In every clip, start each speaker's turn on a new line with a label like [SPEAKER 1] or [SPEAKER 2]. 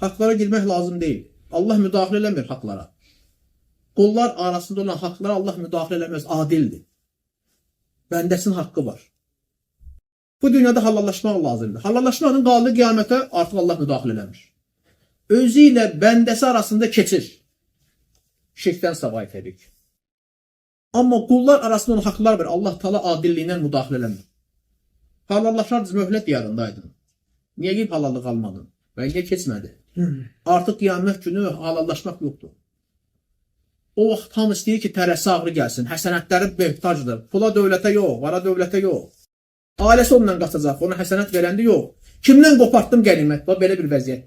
[SPEAKER 1] Haqlara girmək lazım deyil. Allah müdaxilə eləmir haqlara. Qullar arasında olan haqlara Allah müdaxilə eləməz, adildir. Bəndəsinin haqqı var. Bu dünyada halallaşmaq lazımdır. Halallaşmağın qaldığı qiyamətə artıq Allah müdaxilə eləmir. Özü ilə bəndəsi arasında keçir. Şirkdən savayı təbii ki. Amma qullar arasında olan haqlar var. Allah Taala adilliyindən müdaxilə eləmir. Halallaşardınız, möhlət yarındaydın. Niyə geyib halallıq almadın? Və niyə keçmədi? Artıq qiyamət günü halallaşmaq yoxdur. O vaxt hamı istəyir ki, tərəsi ağrı gəlsin. Həsənətləri möhtacdır. Pula dövlətə yox, vara dövlətə yox. Ailəsi ondan qaçacaq, ona həsənət verəndə yox. Kimdən qopartdım qənimət? Bax, belə bir vəziyyət.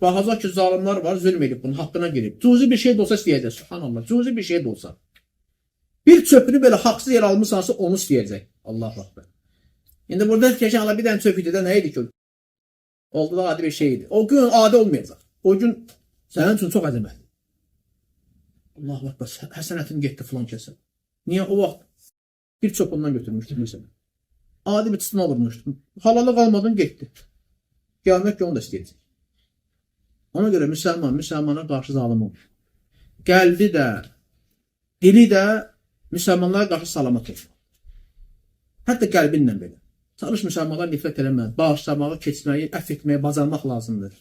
[SPEAKER 1] Baxacaq ki, zalimlar var, zülm edib bunun haqqına girib. Cüzi bir şey də olsa istəyəcək. Subhanallah, cüzi bir şey də olsa. Bir çöpünü belə haqsız yer almışsansa onu istəyəcək. Allah Akbar. İndi burada keçən Allah bir dənə çöp idi də nə idi ki? Oldu da adi bir şey idi. O gün adi olmayacaq. O gün sənin üçün çox əzəmətli. Allahu Akbar, həsənətin getdi filan kəsə. Niyə o vaxt bir çöp ondan götürmüşdüm məsələn. Adi bir çıxma vurmuşdum. Halalı qalmadın getdi. Qiyamət günü onu da istəyəcək. Ona görə müsəlmana qarşı zalim olmur. Qəlbi də, dili də müsəlmanlara qarşı salamat olmur. Hətta qəlbinlə belə. Çalış müsəlmanlara nifrət eləmə, bağışlamağı, keçməyi, əff etməyi bacarmaq lazımdır.